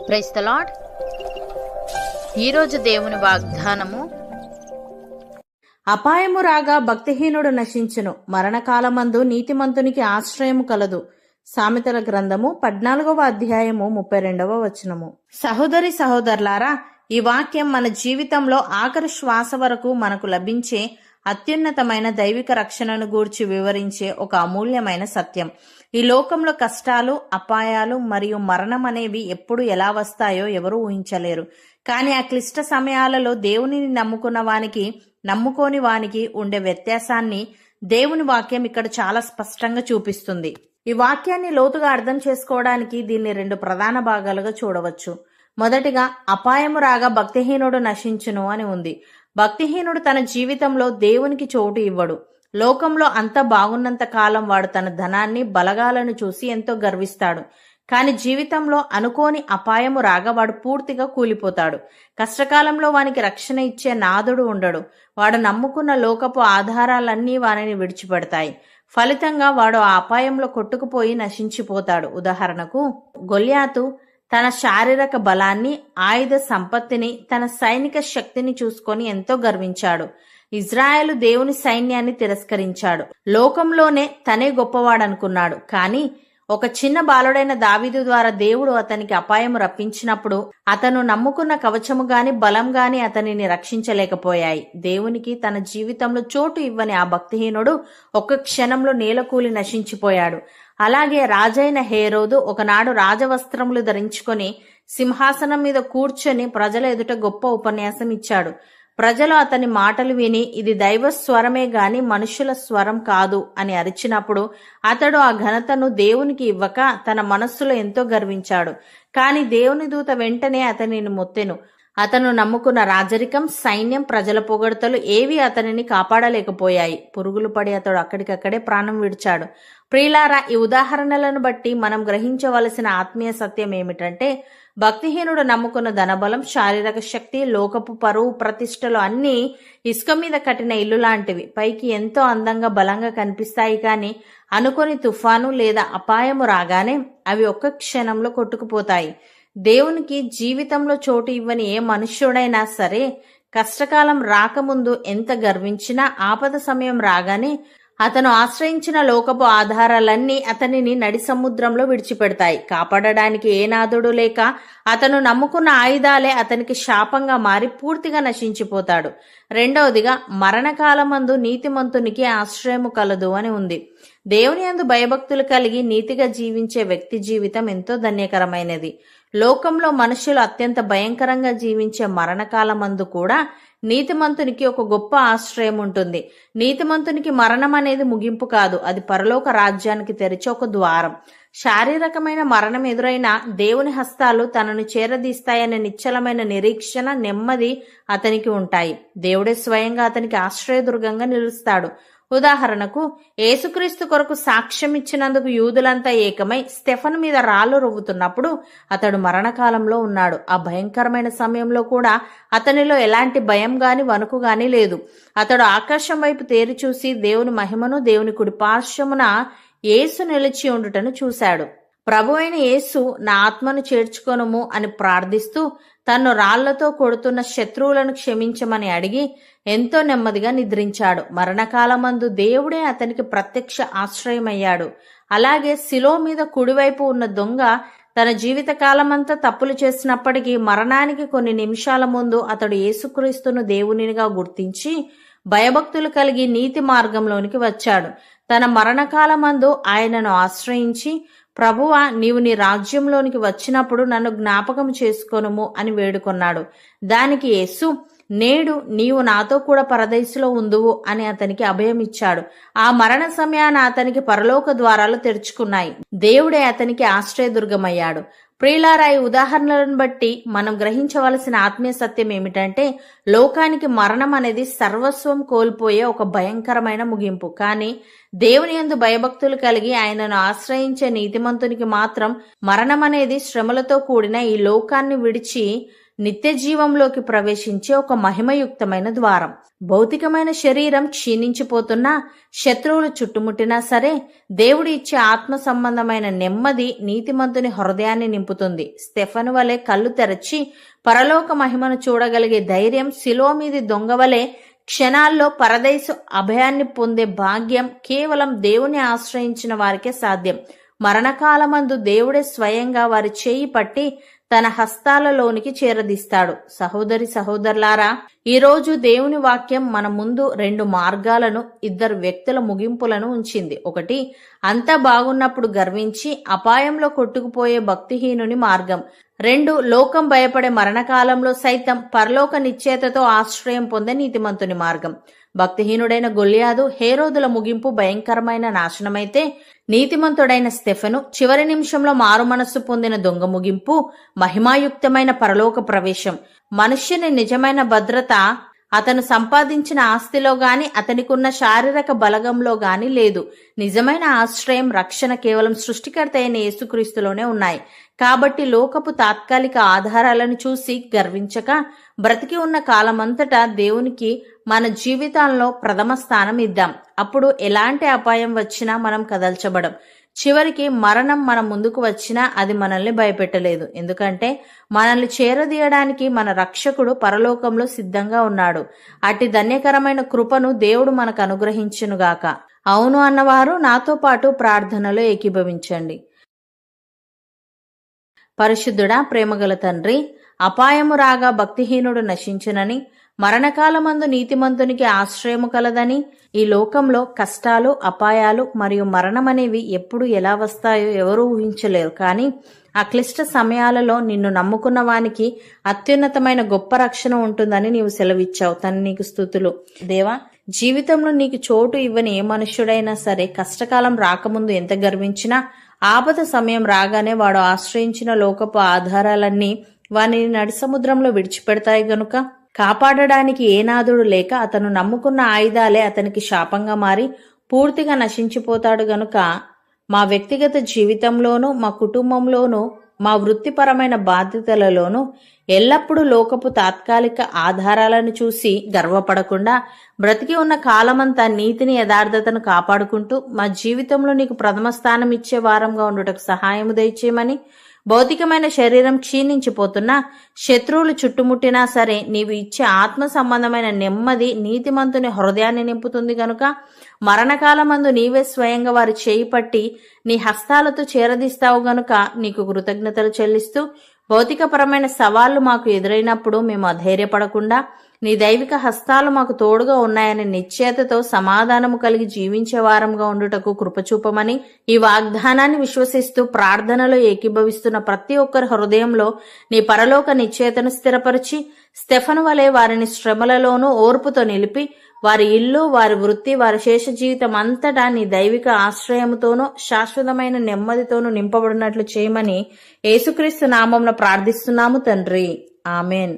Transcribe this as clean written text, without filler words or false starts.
Praise the lord. ఈరోజు దేవుని వాగ్దానము, అపాయము రాగా భక్తిహీనుడు నశించును, మరణకాలమందు నీతిమంతునికి ఆశ్రయము కలదు. సామెతల గ్రంథము 14వ అధ్యాయము 32వ వచనము. సహోదరి సహోదరులారా, ఈ వాక్యం మన జీవితంలో ఆఖరి శ్వాస వరకు మనకు లభించే అత్యున్నతమైన దైవిక రక్షణను గూర్చి వివరించే ఒక అమూల్యమైన సత్యం. ఈ లోకంలో కష్టాలు, అపాయాలు మరియు మరణం అనేవి ఎప్పుడు ఎలా వస్తాయో ఎవరూ ఊహించలేరు. కానీ ఆ క్లిష్ట సమయాలలో దేవునిని నమ్ముకోని వానికి ఉండే వ్యత్యాసాన్ని దేవుని వాక్యం ఇక్కడ చాలా స్పష్టంగా చూపిస్తుంది. ఈ వాక్యాన్ని లోతుగా అర్థం చేసుకోవడానికి దీన్ని 2 ప్రధాన భాగాలుగా చూడవచ్చు. మొదటిగా, అపాయము రాగా భక్తిహీనుడు నశించును అని ఉంది. భక్తిహీనుడు తన జీవితంలో దేవునికి చోటు ఇవ్వడు. లోకంలో అంతా బాగున్నంత కాలం వాడు తన ధనాన్ని, బలగాలను చూసి ఎంతో గర్విస్తాడు. కాని జీవితంలో అనుకోని అపాయము రాగా వాడు పూర్తిగా కూలిపోతాడు. కష్టకాలంలో వానికి రక్షణ ఇచ్చే నాథుడు ఉండడు. వాడు నమ్ముకున్న లోకపు ఆధారాలన్నీ వానిని విడిచిపెడతాయి. ఫలితంగా వాడు ఆ అపాయంలో కొట్టుకుపోయి నశించిపోతాడు. ఉదాహరణకు, గొల్యాతు తన శారీరక బలాన్ని, ఆయుధ సంపత్తిని, తన సైనిక శక్తిని చూసుకొని ఎంతో గర్వించాడు. ఇజ్రాయేలు దేవుని సైన్యాన్ని తిరస్కరించాడు. లోకంలోనే తనే గొప్పవాడనుకున్నాడు. కానీ ఒక చిన్న బాలుడైన దావీదు ద్వారా దేవుడు అతనికి అపాయం రప్పించినప్పుడు అతను నమ్ముకున్న కవచము గాని, బలం గాని అతనిని రక్షించలేకపోయాయి. దేవునికి తన జీవితంలో చోటు ఇవ్వని ఆ భక్తిహీనుడు ఒక్క క్షణంలో నేలకూలి నశించిపోయాడు. అలాగే రాజైన హేరోదు ఒకనాడు రాజవస్త్రములు ధరించుకొని సింహాసనం మీద కూర్చొని ప్రజల ఎదుట గొప్ప ఉపన్యాసం ఇచ్చాడు. ప్రజలు అతని మాటలు విని, ఇది దైవ స్వరమే గాని మనుషుల స్వరం కాదు అని అరిచినప్పుడు అతడు ఆ ఘనతను దేవునికి ఇవ్వక తన మనస్సులో ఎంతో గర్వించాడు. కాని దేవుని దూత వెంటనే అతనిని మొత్తెను. అతను నమ్ముకున్న రాజరికం, సైన్యం, ప్రజల పొగడ్తలు ఏవి అతనిని కాపాడలేకపోయాయి. పురుగులు పడి అతడు అక్కడికక్కడే ప్రాణం విడిచాడు. ప్రియులారా, ఈ ఉదాహరణలను బట్టి మనం గ్రహించవలసిన ఆత్మీయ సత్యం ఏమిటంటే, భక్తిహీనుడు నమ్ముకున్న ధనబలం, శారీరక శక్తి, లోకపు పరువు, ప్రతిష్టలు అన్నీ ఇసుక మీద కట్టిన ఇల్లు లాంటివి. పైకి ఎంతో అందంగా, బలంగా కనిపిస్తాయి. కానీ అనుకోని తుఫాను లేదా అపాయము రాగానే అవి ఒక్క క్షణంలో కొట్టుకుపోతాయి. దేవునికి జీవితంలో చోటు ఇవ్వని ఏ మనుష్యుడైనా సరే కష్టకాలం రాకముందు ఎంత గర్వించినా, ఆపద సమయం రాగానే అతను ఆశ్రయించిన లోకపు ఆధారాలన్నీ అతనిని నడి సముద్రంలో విడిచిపెడతాయి. కాపాడడానికి ఏ నాథుడు లేక అతను నమ్ముకున్న ఆయుధాలే అతనికి శాపంగా మారి పూర్తిగా నశించిపోతాడు. రెండవదిగా, మరణకాలమందు నీతిమంతునికి ఆశ్రయము కలదు అని ఉంది. దేవుని యందు భయభక్తులు కలిగి నీతిగా జీవించే వ్యక్తి జీవితం ఎంతో ధన్యకరమైనది. లోకంలో మనుషులు అత్యంత భయంకరంగా జీవించే మరణకాలమందు కూడా నీతిమంతునికి ఒక గొప్ప ఆశ్రయం ఉంటుంది. నీతిమంతునికి మరణం అనేది ముగింపు కాదు, అది పరలోక రాజ్యానికి తెరిచే ఒక ద్వారం. శారీరకమైన మరణం ఎదురైనా దేవుని హస్తాలు తనను చేరదీస్తాయనే నిశ్చలమైన నిరీక్షణ, నెమ్మది అతనికి ఉంటాయి. దేవుడే స్వయంగా అతనికి ఆశ్రయదుర్గంగా నిలుస్తాడు. ఉదాహరణకు, యేసుక్రీస్తు కొరకు సాక్ష్యం ఇచ్చినందుకు యూదులంతా ఏకమై స్టెఫను మీద రాళ్లు రువ్వుతున్నప్పుడు అతడు మరణకాలంలో ఉన్నాడు. ఆ భయంకరమైన సమయంలో కూడా అతనిలో ఎలాంటి భయం గాని, వణుకు గాని లేదు. అతడు ఆకాశం వైపు తేరి చూసి దేవుని మహిమను, దేవుని కుడి పార్శ్వమున యేసు నిలిచి ఉండుటను చూశాడు. ప్రభువైన యేసు, నా ఆత్మను చేర్చుకొనుము అని ప్రార్థిస్తూ తన్ను రాళ్లతో కొడుతున్న శత్రువులను క్షమించమని అడిగి ఎంతో నెమ్మదిగా నిద్రించాడు. మరణకాలమందు దేవుడే అతనికి ప్రత్యక్ష ఆశ్రయమయ్యాడు. అలాగే శిలో మీద కుడివైపు ఉన్న దొంగ తన జీవితకాలమంతా తప్పులు చేసినప్పటికీ మరణానికి కొన్ని నిమిషాల ముందు అతడు యేసుక్రీస్తును దేవునిగా గుర్తించి భయభక్తులు కలిగి నీతి మార్గంలోనికి వచ్చాడు. తన మరణకాలమందు ఆయనను ఆశ్రయించి, ప్రభువా, నీవు నీ రాజ్యంలోనికి వచ్చినప్పుడు నన్ను జ్ఞాపకం చేసుకొనుము అని వేడుకొన్నాడు. దానికి యేసు, నేడు నీవు నాతో కూడా పరదైసులో ఉందువు అని అతనికి అభయమిచ్చాడు. ఆ మరణ సమయాన అతనికి పరలోక ద్వారాలు తెరుచుకున్నాయి. దేవుడే అతనికి ఆశ్రయదుర్గమయ్యాడు. ప్రియులారా, ఈ ఉదాహరణలను బట్టి మనం గ్రహించవలసిన ఆత్మీయ సత్యం ఏమిటంటే, లోకానికి మరణం అనేది సర్వస్వం కోల్పోయే ఒక భయంకరమైన ముగింపు. కానీ దేవుని యందు భయభక్తులు కలిగి ఆయనను ఆశ్రయించే నీతిమంతునికి మాత్రం మరణం అనేది శ్రమలతో కూడిన ఈ లోకాన్ని విడిచి నిత్య జీవంలోకి ప్రవేశించే ఒక మహిమయుక్తమైన ద్వారం. భౌతికమైన శరీరం క్షీణించిపోతున్నా, శత్రువులు చుట్టుముట్టినా సరే, దేవుడు ఇచ్చే ఆత్మ సంబంధమైన నెమ్మది నీతిమంతుని హృదయాన్ని నింపుతుంది. స్టెఫను వలె కళ్ళు తెరచి పరలోక మహిమను చూడగలిగే ధైర్యం, శిలువ మీది దొంగ వలె క్షణాల్లో పరదేశు అభయాన్ని పొందే భాగ్యం కేవలం దేవుని ఆశ్రయించిన వారికే సాధ్యం. మరణకాలమందు దేవుడే స్వయంగా వారి చేయి పట్టి తన హస్తాలలోనికి చేరదీస్తాడు. సహోదరి సహోదరులారా, ఈరోజు దేవుని వాక్యం మన ముందు 2 మార్గాలను, 2 వ్యక్తుల ముగింపులను ఉంచింది. ఒకటి, అంతా బాగున్నప్పుడు గర్వించి అపాయంలో కొట్టుకుపోయే భక్తిహీనుని మార్గం. 2, లోకం భయపడే మరణకాలంలో సైతం పరలోక నిశ్చయతతో ఆశ్రయం పొందే నీతిమంతుని మార్గం. భక్తిహీనుడైన గొల్లియాదు, హేరోదుల ముగింపు భయంకరమైన నాశనమైతే, నీతిమంతుడైన స్టెఫెను చివరి నిమిషంలో మారు మనస్సు పొందిన దొంగ ముగింపు మహిమాయుక్తమైన పరలోక ప్రవేశం. మనుష్యుని నిజమైన భద్రత అతను సంపాదించిన ఆస్తిలో గాని, అతనికున్న శారీరక బలగంలో గాని లేదు. నిజమైన ఆశ్రయం, రక్షణ కేవలం సృష్టికర్త అయిన యేసుక్రీస్తులోనే ఉన్నాయి. కాబట్టి లోకపు తాత్కాలిక ఆధారాలను చూసి గర్వించక, బ్రతికి ఉన్న కాలమంతటా దేవునికి మన జీవితాల్లో ప్రథమ స్థానం ఇద్దాం. అప్పుడు ఎలాంటి అపాయం వచ్చినా మనం కదల్చబడం. చివరికి మరణం మన ముందుకు వచ్చినా అది మనల్ని భయపెట్టలేదు. ఎందుకంటే మనల్ని చేరదీయడానికి మన రక్షకుడు పరలోకంలో సిద్ధంగా ఉన్నాడు. అట్టి ధన్యకరమైన కృపను దేవుడు మనకు అనుగ్రహించునుగాక. అవును అన్నవారు నాతో పాటు ప్రార్థనలో ఏకీభవించండి. పరిశుద్ధుడా, ప్రేమగల తండ్రి, అపాయము రాగా భక్తిహీనుడు నశించునని, మరణకాలమందు నీతిమంతునికి ఆశ్రయము కలదని, ఈ లోకంలో కష్టాలు, అపాయాలు మరియు మరణమనేవి ఎప్పుడు ఎలా వస్తాయో ఎవరూ ఊహించలేరు. కానీ ఆ క్లిష్ట సమయాలలో నిన్ను నమ్ముకున్న వానికి అత్యున్నతమైన గొప్ప రక్షణ ఉంటుందని నీవు సెలవిచ్చావు. తను నీకు స్తుతులు. దేవా, జీవితంలో నీకు చోటు ఇవ్వని ఏ మనుష్యుడైనా సరే కష్టకాలం రాకముందు ఎంత గర్వించినా, ఆపద సమయం రాగానే వాడు ఆశ్రయించిన లోకపు ఆధారాలన్నీ వానిని నడి సముద్రంలో విడిచిపెడతాయి గనుక, కాపాడడానికి ఏనాథుడు లేక అతను నమ్ముకున్న ఆయుధాలే అతనికి శాపంగా మారి పూర్తిగా నశించిపోతాడు గనుక, మా వ్యక్తిగత జీవితంలోనూ, మా కుటుంబంలోనూ, మా వృత్తిపరమైన బాధ్యతలలోనూ ఎల్లప్పుడూ లోకపు తాత్కాలిక ఆధారాలను చూసి గర్వపడకుండా, బ్రతికి ఉన్న కాలమంతా నీతిని, యథార్థతను కాపాడుకుంటూ మా జీవితంలో నీకు ప్రథమ స్థానం ఇచ్చే వారంగా ఉండుటకు సహాయము దయచేయమని, భౌతికమైన శరీరం క్షీణించిపోతున్నా, శత్రువులు చుట్టుముట్టినా సరే నీవు ఇచ్చే ఆత్మ సంబంధమైన నెమ్మది నీతిమంతుని హృదయాన్ని నింపుతుంది గనుక, మరణకాలమందు నీవే స్వయంగా వారి చేయి పట్టి నీ హస్తాలతో చేరదీస్తావు గనుక నీకు కృతజ్ఞతలు చెల్లిస్తూ, భౌతికపరమైన సవాళ్లు మాకు ఎదురైనప్పుడు మేము అధైర్యపడకుండా, నీ దైవిక హస్తాలు మాకు తోడుగా ఉన్నాయనే నిశ్చయతతో సమాధానము కలిగి జీవించే వారంగా ఉండుటకు కృపచూపమని, ఈ వాగ్దానాన్ని విశ్వసిస్తూ ప్రార్థనలో ఏకీభవిస్తున్న ప్రతి ఒక్కరి హృదయంలో నీ పరలోక నిశ్చయతను స్థిరపరిచి, స్టెఫను వలె వారిని శ్రమలలోనూ ఓర్పుతో నిలిపి, వారి ఇల్లు, వారి వృత్తి, వారి శేష జీవితం అంతటా నీ దైవిక ఆశ్రయముతోనూ శాశ్వతమైన నెమ్మదితోనూ నింపబడినట్లు చేయమని యేసుక్రీస్తు నామమున ప్రార్థిస్తున్నాము తండ్రి. ఆమెన్.